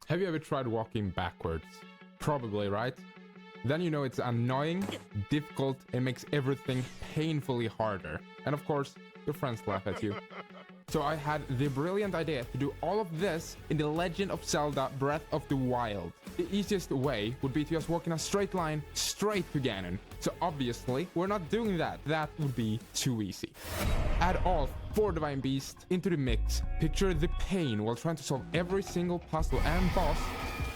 Have you ever tried walking backwards? Probably, right? Then you know it's annoying, difficult, and makes everything painfully harder. And of course, your friends laugh at you. So I had the brilliant idea to do all of this in the Legend of Zelda Breath of the Wild. The easiest way would be to just walk in a straight line straight to Ganon. So obviously, we're not doing that. That would be too easy. Add all 4 Divine Beasts into the mix. Picture the pain while trying to solve every single puzzle and boss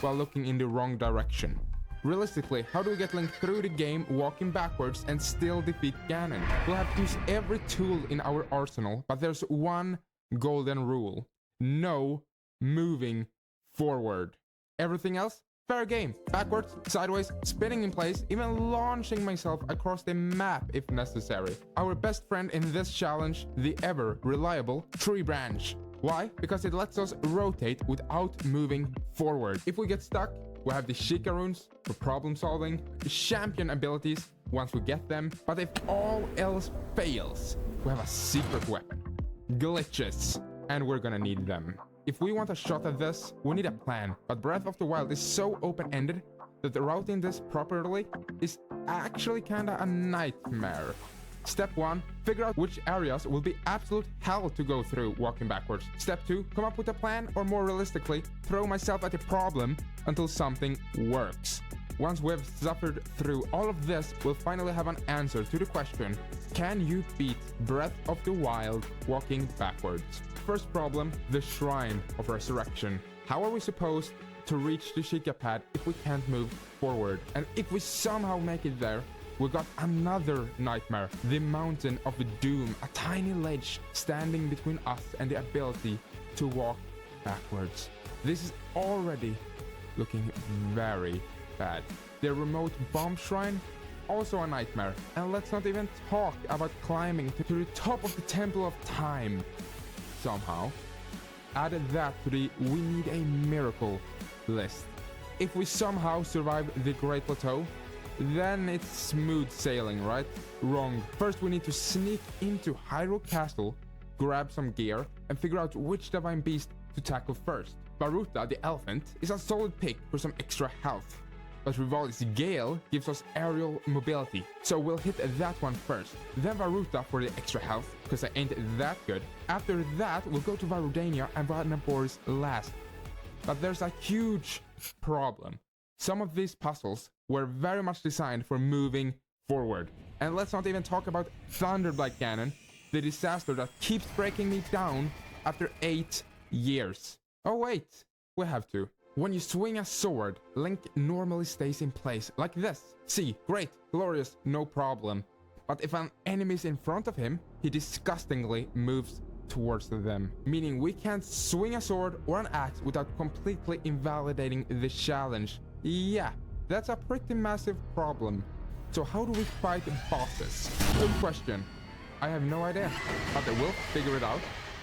while looking in the wrong direction. Realistically, how do we get Link through the game walking backwards and still defeat Ganon? We'll have to use every tool in our arsenal, but there's one golden rule. No moving forward. Everything else, fair game. Backwards, sideways, spinning in place, even launching myself across the map if necessary. Our best friend in this challenge, the ever reliable tree branch. Why? Because it lets us rotate without moving forward. If we get stuck, we have the Sheikah runes for problem solving, the champion abilities once we get them, but if all else fails, we have a secret weapon. Glitches, and we're gonna need them. If we want a shot at this, we need a plan, but Breath of the Wild is so open-ended that routing this properly is actually kinda a nightmare. Step 1, figure out which areas will be absolute hell to go through walking backwards. Step 2, come up with a plan, or more realistically, throw myself at the problem until something works. Once we've suffered through all of this, we'll finally have an answer to the question, can you beat Breath of the Wild walking backwards? First problem, the Shrine of Resurrection. How are we supposed to reach the Sheikah pad if we can't move forward? And if we somehow make it there, we got another nightmare, the Mountain of Doom, a tiny ledge standing between us and the ability to walk backwards. This is already looking very bad. The remote bomb shrine, also a nightmare. And let's not even talk about climbing to the top of the Temple of Time. Somehow, added that to the we need a miracle list. If we somehow survive the Great Plateau, then it's smooth sailing, right? Wrong. First, we need to sneak into Hyrule Castle, grab some gear, and figure out which Divine Beast to tackle first. Baruta, the elephant, is a solid pick for some extra health. But Rivali's Gale gives us aerial mobility, so we'll hit that one first. Then Baruta for the extra health, because I ain't that good. After that, we'll go to Varudania and Varnaboris last. But there's a huge problem. Some of these puzzles were very much designed for moving forward. And let's not even talk about Thunderblight Ganon, the disaster that keeps breaking me down after 8 years. Oh wait, we have to. When you swing a sword, Link normally stays in place like this. See, great, glorious, no problem. But if an enemy is in front of him, he disgustingly moves towards them, meaning we can't swing a sword or an axe without completely invalidating the challenge. Yeah, that's a pretty massive problem. So how do we fight bosses? Good question. I have no idea, but I will figure it out,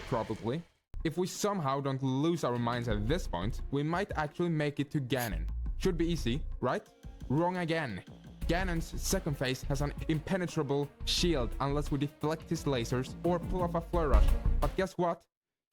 probably. If we somehow don't lose our minds at this point, we might actually make it to Ganon. Should be easy, right? Wrong again. Ganon's second phase has an impenetrable shield unless we deflect his lasers or pull off a flourish. But guess what?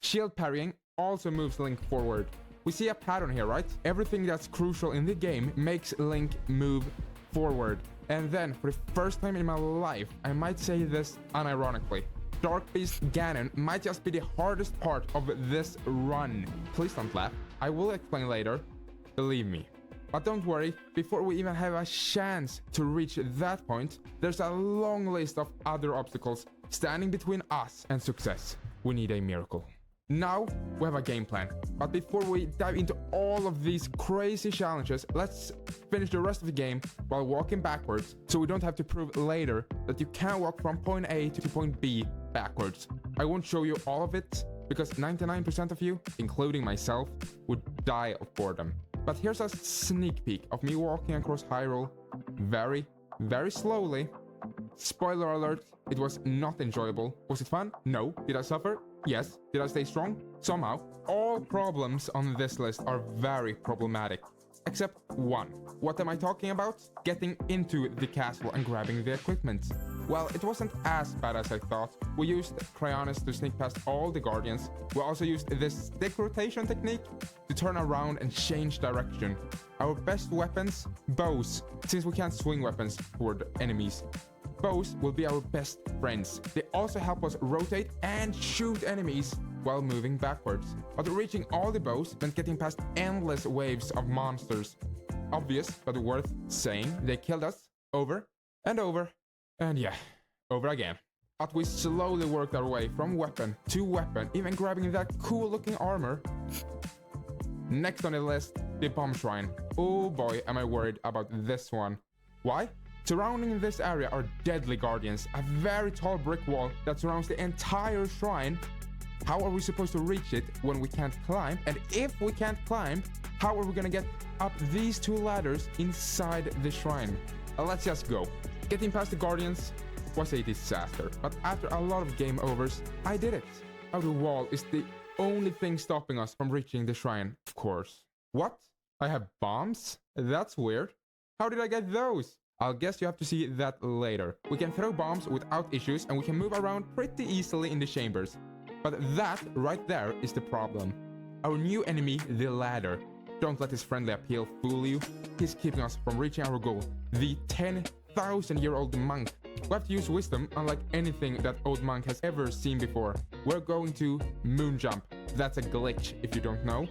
Shield parrying also moves Link forward. We see a pattern here, right? Everything that's crucial in the game makes Link move forward. And then, for the first time in my life, I might say this unironically, Dark Beast Ganon might just be the hardest part of this run. Please don't laugh. I will explain later. Believe me. But don't worry, before we even have a chance to reach that point, there's a long list of other obstacles standing between us and success. We need a miracle. Now, we have a game plan. But before we dive into all of these crazy challenges, let's finish the rest of the game while walking backwards, so we don't have to prove later that you can walk from point A to point B backwards. I won't show you all of it, because 99% of you, including myself, would die of boredom. But here's a sneak peek of me walking across Hyrule very, very slowly. Spoiler alert, it was not enjoyable. Was it fun? No. Did I suffer? Yes. Did I stay strong? Somehow. All problems on this list are very problematic. Except one. What am I talking about? Getting into the castle and grabbing the equipment. Well, it wasn't as bad as I thought. We used Cryonis to sneak past all the guardians. We also used this stick rotation technique to turn around and change direction. Our best weapons, bows, since we can't swing weapons toward enemies. Bows will be our best friends. They also help us rotate and shoot enemies while moving backwards. But reaching all the bows meant getting past endless waves of monsters. Obvious, but worth saying, they killed us over and over. And yeah, over again. But we slowly worked our way from weapon to weapon, even grabbing that cool looking armor. Next on the list, the bomb shrine. Oh boy, am I worried about this one. Why? Surrounding this area are deadly guardians, a very tall brick wall that surrounds the entire shrine. How are we supposed to reach it when we can't climb? And if we can't climb, how are we gonna get up these two ladders inside the shrine? Let's just go. Getting past the guardians was a disaster, but after a lot of game overs, I did it. Our wall is the only thing stopping us from reaching the shrine, of course. What? I have bombs? That's weird. How did I get those? I'll guess you have to see that later. We can throw bombs without issues and we can move around pretty easily in the chambers. But that right there is the problem. Our new enemy, the ladder. Don't let his friendly appeal fool you. He's keeping us from reaching our goal, the 10,000-year-old monk. We have to use wisdom unlike anything that old monk has ever seen before. We're going to moon jump. That's a glitch if you don't know.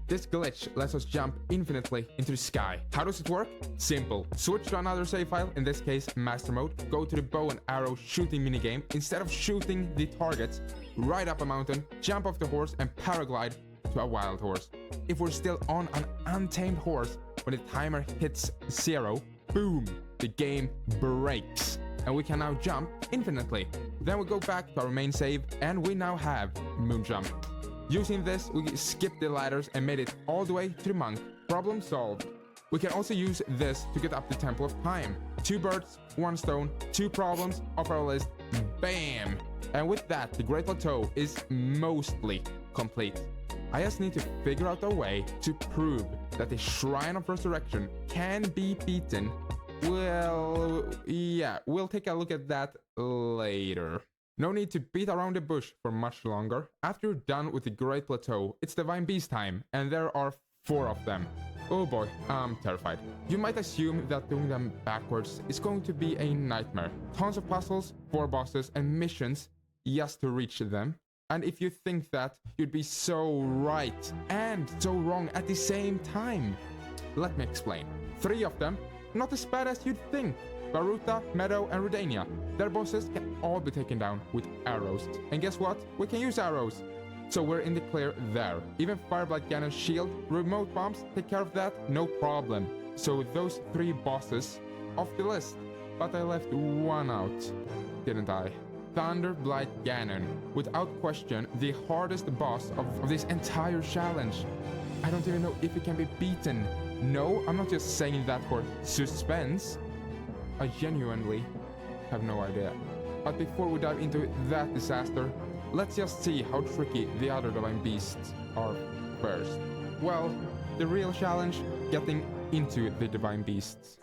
This glitch lets us jump infinitely into the sky. How does it work? Simple. Switch to another save file, in this case master mode, go to the bow and arrow shooting minigame. Instead of shooting the targets, ride up a mountain, jump off the horse and paraglide to a wild horse. If we're still on an untamed horse, when the timer hits 0, boom, the game breaks. And we can now jump infinitely. Then we go back to our main save and we now have moon jump. Using this, we skipped the ladders and made it all the way to the monk. Problem solved. We can also use this to get up the Temple of Time. 2 birds, 1 stone, 2 problems off our list. Bam! And with that, the Great Plateau is mostly complete. I just need to figure out a way to prove that the Shrine of Resurrection can be beaten. Well, yeah, we'll take a look at that later. No need to beat around the bush for much longer. After you're done with the Great Plateau, it's Divine Beast time, and there are 4 of them. Oh boy, I'm terrified. You might assume that doing them backwards is going to be a nightmare. Tons of puzzles, 4 bosses, and missions just to reach them. And if you think that, you'd be so right and so wrong at the same time. Let me explain. 3 of them, not as bad as you'd think. Baruta, Meadow, and Redania. Their bosses can all be taken down with arrows. And guess what? We can use arrows. So we're in the clear there. Even Fireblight Ganon's shield, remote bombs, take care of that, no problem. So those 3 bosses off the list. But I left 1 out, didn't I? Thunderblight Ganon. Without question, the hardest boss of this entire challenge. I don't even know if it can be beaten. No, I'm not just saying that for suspense. I genuinely have no idea. But before we dive into that disaster, let's just see how tricky the other Divine Beasts are first. Well, the real challenge, getting into the Divine Beasts.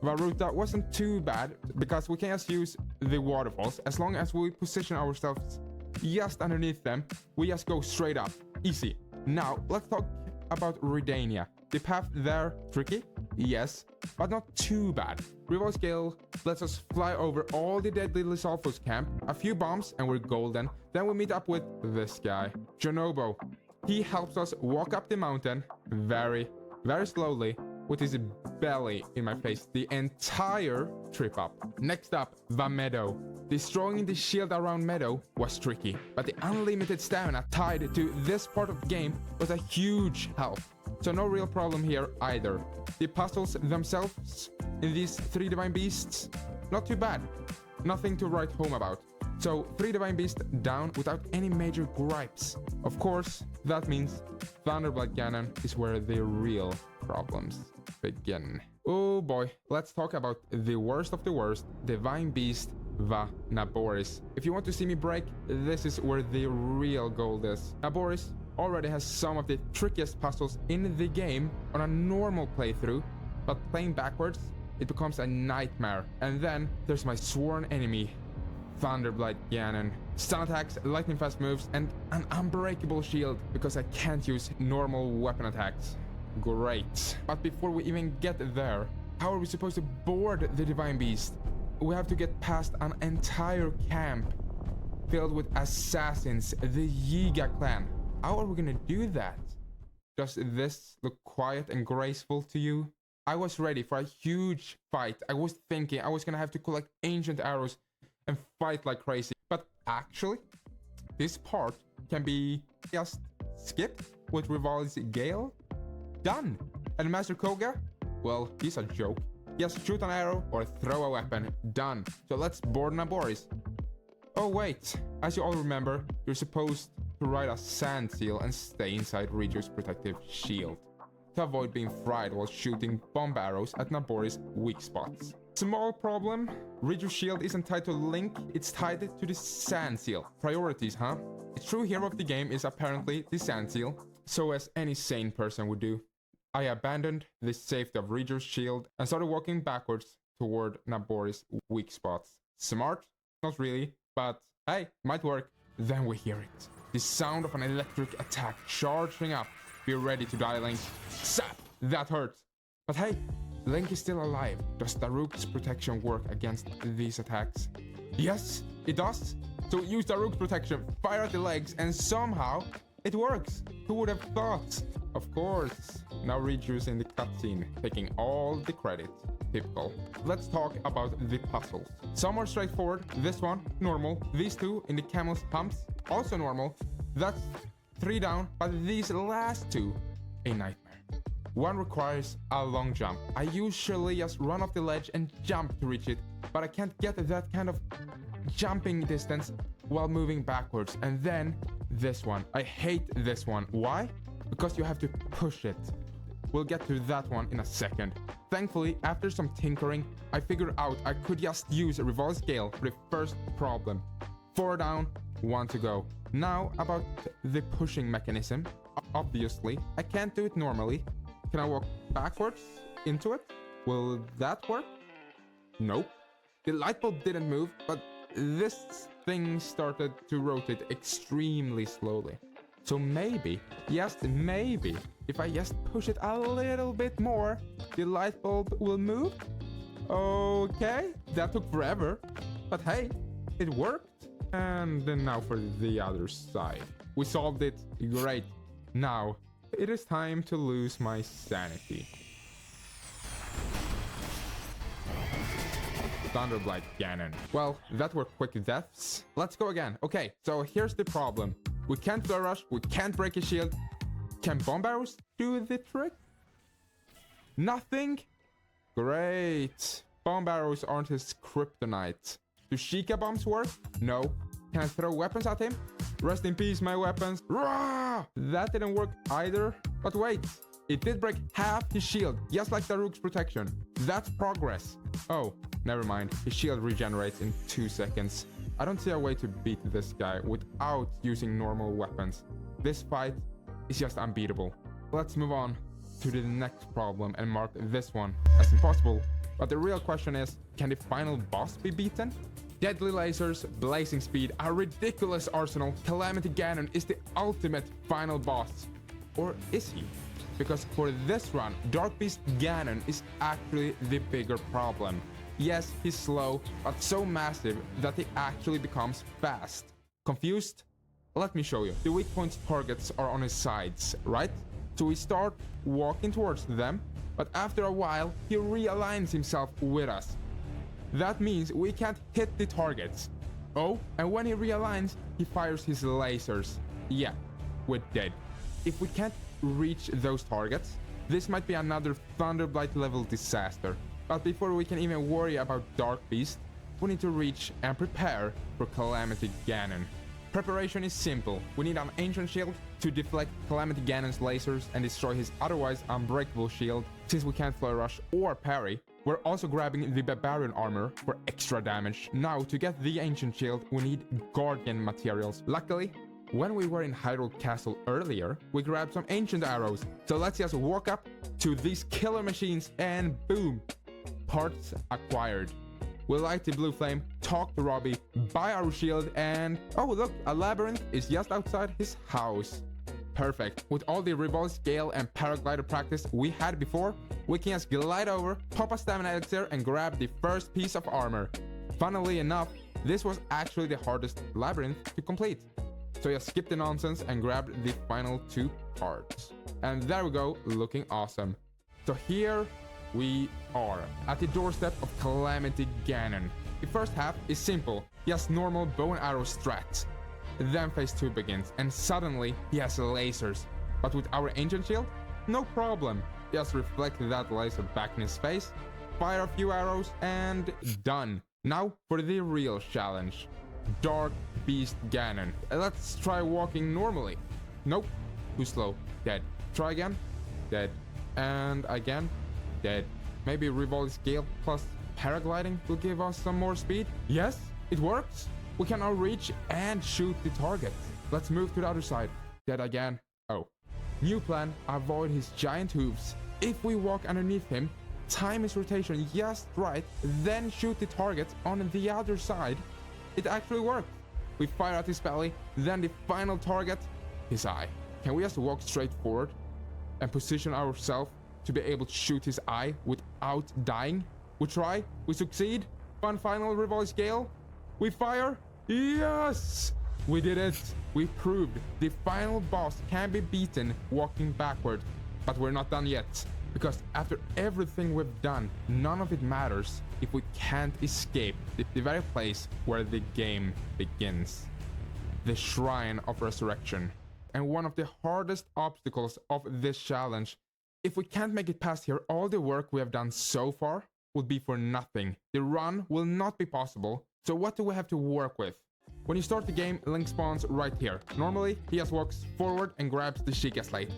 Varuta wasn't too bad, because we can just use the waterfalls. As long as we position ourselves just underneath them, we just go straight up. Easy. Now, let's talk about Redania. The path there, tricky? Yes, but not too bad. Revolve Scale lets us fly over all the deadly Lysolphos camp, a few bombs and we're golden. Then we meet up with this guy, Jonobo. He helps us walk up the mountain very, very slowly with his belly in my face the entire trip up. Next up, Meadow. Destroying the shield around Meadow was tricky, but the unlimited stamina tied to this part of the game was a huge help. So no real problem here either. The puzzles themselves in these 3 Divine Beasts, not too bad. Nothing to write home about. So 3 Divine Beasts down without any major gripes. Of course, that means Thunderblight Ganon is where the real problems begin. Oh boy, let's talk about the worst of the worst, Divine Beast Naboris. If you want to see me break, this is where the real gold is. Naboris already has some of the trickiest puzzles in the game on a normal playthrough, but playing backwards it becomes a nightmare. And then there's my sworn enemy, Thunderblight Ganon. Stun attacks, lightning fast moves, and an unbreakable shield because I can't use normal weapon attacks. Great. But before we even get there, how are we supposed to board the Divine Beast? We have to get past an entire camp filled with assassins, the Yiga clan. How are we gonna do that? Does this look quiet and graceful to you? I was ready for a huge fight. I was thinking I was gonna have to collect ancient arrows and fight like crazy. But actually, this part can be just skipped with Rival's Gale. Done. And Master Koga? Well, he's a joke. Just shoot an arrow or throw a weapon. Done. So let's board Naboris. Oh wait, as you all remember, you're supposed to ride a sand seal and stay inside Riju's protective shield to avoid being fried while shooting bomb arrows at Naboris' weak spots. Small problem, Riju's shield isn't tied to Link, it's tied to the sand seal. Priorities, huh? The true hero of the game is apparently the sand seal, so as any sane person would do. I abandoned the safety of Riju's shield and started walking backwards toward Naboris' weak spots. Smart? Not really. But hey, might work. Then we hear it. The sound of an electric attack charging up. Be ready to die, Link. Zap! That hurt. But hey, Link is still alive. Does Daruk's protection work against these attacks? Yes, it does. So use Daruk's protection, fire at the legs, and somehow it works. Who would have thought? Of course. Now Riju's in the cutscene, taking all the credit. Typical. Let's talk about the puzzles. Some are straightforward. This one, normal. These two in the camel's humps, also normal. That's 3 down, but these last two, a nightmare. One requires a long jump. I usually just run off the ledge and jump to reach it, but I can't get that kind of jumping distance while moving backwards. And then this one. I hate this one. Why? Because you have to push it. We'll get to that one in a second. Thankfully, after some tinkering, I figured out I could just use Rival's Gale for the first problem. 4 down, 1 to go. Now, about the pushing mechanism. Obviously, I can't do it normally. Can I walk backwards into it? Will that work? Nope. The light bulb didn't move, but this thing started to rotate extremely slowly. So maybe, just maybe, if I just push it a little bit more, the light bulb will move? Okay, that took forever. But hey, it worked. And then now for the other side. We solved it. Great. Now, it is time to lose my sanity. Thunderblight Ganon. Well, that were quick deaths. Let's go again. Okay, so here's the problem. We can't Flare Rush, we can't break his shield. Can bomb arrows do the trick? Nothing? Great. Bomb arrows aren't his kryptonite. Do Sheikah bombs work? No. Can I throw weapons at him? Rest in peace, my weapons. Rah! That didn't work either. But wait, it did break half his shield, just like Daruk's protection. That's progress. Oh, never mind. His shield regenerates in 2 seconds. I don't see a way to beat this guy without using normal weapons. This fight is just unbeatable. Let's move on to the next problem and mark this one as impossible. But the real question is, can the final boss be beaten? Deadly lasers, blazing speed, a ridiculous arsenal. Calamity Ganon is the ultimate final boss. Or is he? Because for this run, Dark Beast Ganon is actually the bigger problem. Yes, he's slow, but so massive that he actually becomes fast. Confused? Let me show you. The weak point targets are on his sides, right? So we start walking towards them, but after a while, he realigns himself with us. That means we can't hit the targets. Oh, and when he realigns, he fires his lasers. Yeah, we're dead. If we can't reach those targets, this might be another Thunderblight level disaster. But before we can even worry about Dark Beast, we need to reach and prepare for Calamity Ganon. Preparation is simple. We need an ancient shield to deflect Calamity Ganon's lasers and destroy his otherwise unbreakable shield. Since we can't Flare Rush or parry, we're also grabbing the Barbarian armor for extra damage. Now, to get the ancient shield, we need Guardian materials. Luckily, when we were in Hyrule Castle earlier, we grabbed some ancient arrows. So let's just walk up to these killer machines and boom! Parts acquired. We'll light the blue flame, talk to Robbie, buy our shield, and... oh, look, a labyrinth is just outside his house. Perfect. With all the revolve, scale, and paraglider practice we had before, we can just glide over, pop a stamina elixir, and grab the first piece of armor. Funnily enough, this was actually the hardest labyrinth to complete. So just skip the nonsense and grab the final 2 parts. And there we go, looking awesome. So here we are at the doorstep of Calamity Ganon. The first half is simple, just normal bow and arrow strat. Then phase 2 begins, and suddenly he has lasers. But with our ancient shield, no problem. Just reflect that laser back in his face, fire a few arrows, and done. Now for the real challenge. Dark Beast Ganon. Let's try walking normally. Nope, too slow, dead. Try again, dead. And again, dead. Maybe revolve scale plus paragliding will give us some more speed? Yes, it works. We can now reach and shoot the target. Let's move to the other side. Dead again. Oh. New plan, avoid his giant hooves. If we walk underneath him, time his rotation just right, then shoot the target on the other side. It actually worked. We fire at his belly, then the final target, his eye. Can we just walk straight forward and position ourselves to be able to shoot his eye without dying? We try, we succeed. One final revolve scale. We fire. Yes! We did it. We proved the final boss can be beaten walking backward. But we're not done yet. Because after everything we've done, none of it matters if we can't escape the very place where the game begins. The Shrine of Resurrection. And one of the hardest obstacles of this challenge. If we can't make it past here, all the work we have done so far will be for nothing. The run will not be possible. So what do we have to work with? When you start the game, Link spawns right here. Normally, he just walks forward and grabs the Sheikah Slate.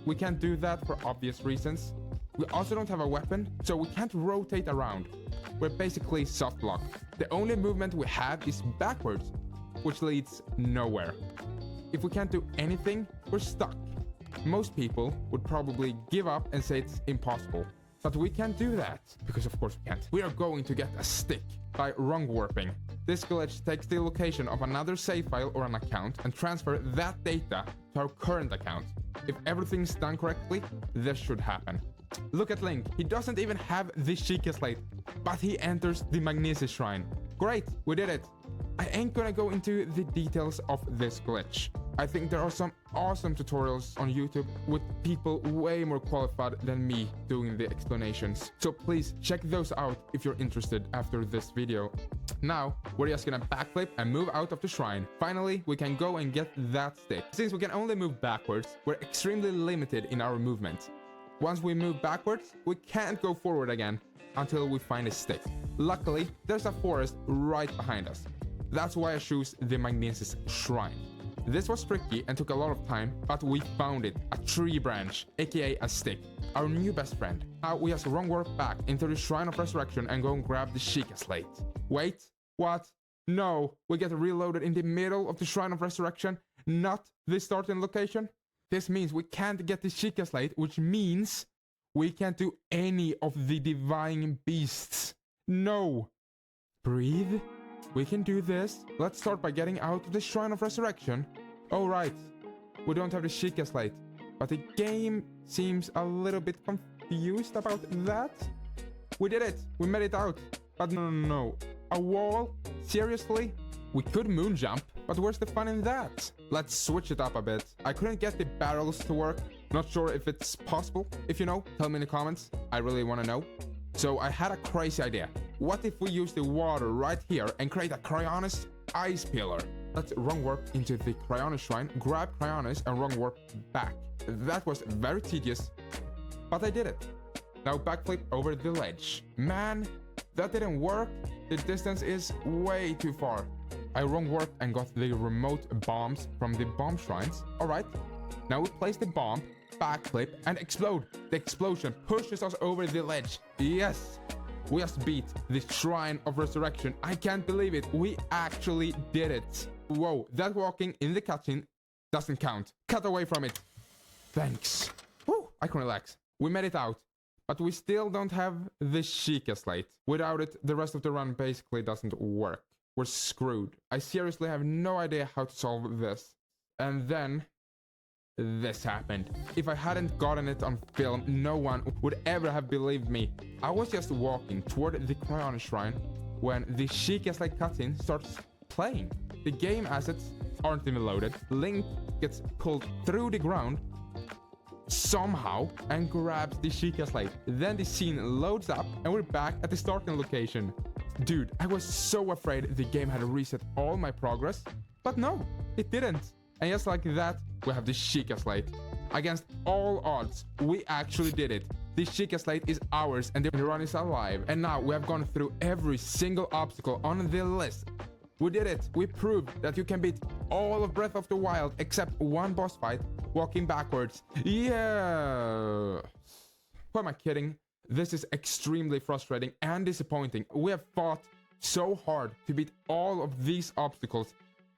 We can't do that for obvious reasons. We also don't have a weapon, so we can't rotate around. We're basically soft locked. The only movement we have is backwards, which leads nowhere. If we can't do anything, we're stuck. Most people would probably give up and say it's impossible. But we can't do that, because of course we can't. We are going to get a stick by wrong warping. This glitch takes the location of another save file or an account and transfer that data to our current account. If everything's done correctly, this should happen. Look at Link, he doesn't even have the Sheikah Slate, but he enters the Magnesis Shrine. Great, we did it. I ain't gonna go into the details of this glitch. I think there are some awesome tutorials on YouTube with people way more qualified than me doing the explanations. So please check those out if you're interested after this video. Now, we're just gonna backflip and move out of the shrine. Finally, we can go and get that stick. Since we can only move backwards, we're extremely limited in our movement. Once we move backwards, we can't go forward again until we find a stick. Luckily, there's a forest right behind us. That's why I choose the Magnesis Shrine. This was tricky and took a lot of time, but we found it, a tree branch, aka a stick, our new best friend. Now we just wrong warp back into the Shrine of Resurrection and go and grab the Sheikah Slate. Wait, what? No, we get reloaded in the middle of the Shrine of Resurrection, not the starting location. This means we can't get the Sheikah Slate, which means we can't do any of the divine beasts. No. Breathe. We can do this. Let's start by getting out of the Shrine of Resurrection. Oh right, we don't have the Sheikah Slate, but the game seems a little bit confused about that. We did it, we made it out. But no. A wall? Seriously? We could moon jump, but where's the fun in that? Let's switch it up a bit. I couldn't get the barrels to work. Not sure if it's possible. If you know, tell me in the comments. I really want to know. So I had a crazy idea. What if we use the water right here and create a Cryonis ice pillar? Let's wrong warp into the Cryonis shrine, grab Cryonis and wrong warp back. That was very tedious, but I did it. Now backflip over the ledge. Man, that didn't work. The distance is way too far. I wrong warped and got the remote bombs from the bomb shrines. Alright, now we place the bomb, backflip and explode. The explosion pushes us over the ledge. Yes! We just beat the Shrine of Resurrection. I can't believe it. We actually did it. Whoa, that walking in the cutscene doesn't count. Cut away from it. Thanks. Whew, I can relax. We made it out. But we still don't have the Sheikah Slate. Without it, the rest of the run basically doesn't work. We're screwed. I seriously have no idea how to solve this. And then this happened. If I hadn't gotten it on film, no one would ever have believed me. I was just walking toward the Crayon Shrine when the Sheikah Slate cutscene starts playing. The game assets aren't even loaded. Link gets pulled through the ground somehow and grabs the Sheikah Slate. Then the scene loads up and we're back at the starting location. Dude, I was so afraid the game had reset all my progress, but no, it didn't. And just like that, we have the Sheikah Slate. Against all odds, we actually did it. The Sheikah Slate is ours and the run is alive. And now we have gone through every single obstacle on the list. We did it. We proved that you can beat all of Breath of the Wild except one boss fight, walking backwards. Yeah. Who am I kidding? This is extremely frustrating and disappointing. We have fought so hard to beat all of these obstacles.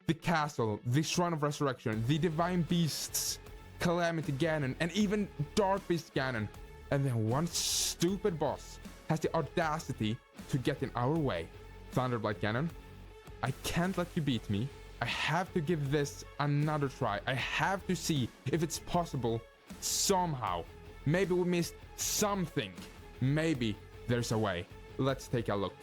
The castle, the Shrine of Resurrection, the Divine Beasts, Calamity Ganon, and even Dark Beast Ganon. And then one stupid boss has the audacity to get in our way. Thunderblight Ganon, I can't let you beat me. I have to give this another try. I have to see if it's possible somehow. Maybe we missed something. Maybe there's a way. Let's take a look.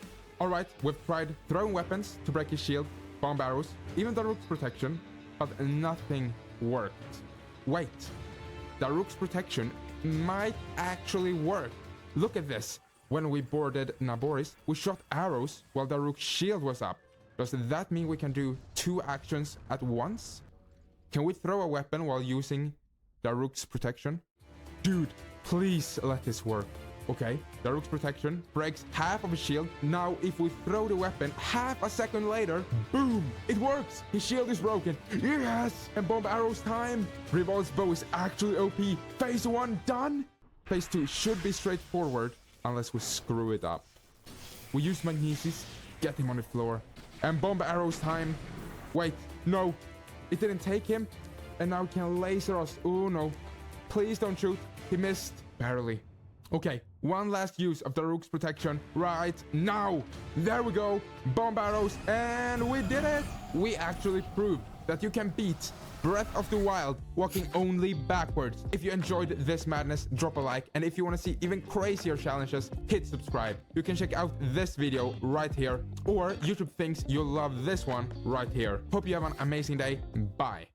Alright, we've tried throwing weapons to break his shield, bomb arrows, even Daruk's protection, but nothing worked. Wait, Daruk's protection might actually work. Look at this. When we boarded Naboris, we shot arrows while Daruk's shield was up. Does that mean we can do two actions at once? Can we throw a weapon while using Daruk's protection? Dude, please let this work. Okay, Daruk's protection breaks half of his shield. Now, if we throw the weapon half a second later, boom, it works. His shield is broken. Yes, and bomb arrows time. Rival's bow is actually OP. Phase 1 done. Phase 2 should be straightforward unless we screw it up. We use Magnesis, get him on the floor, and bomb arrows time. Wait, no, it didn't take him, and now he can laser us. Oh no, please don't shoot. He missed barely. Okay, one last use of Daruk's protection right now. There we go. Bomb arrows, and we did it. We actually proved that you can beat Breath of the Wild walking only backwards. If you enjoyed this madness, drop a like. And if you want to see even crazier challenges, hit subscribe. You can check out this video right here, or YouTube thinks you'll love this one right here. Hope you have an amazing day. Bye.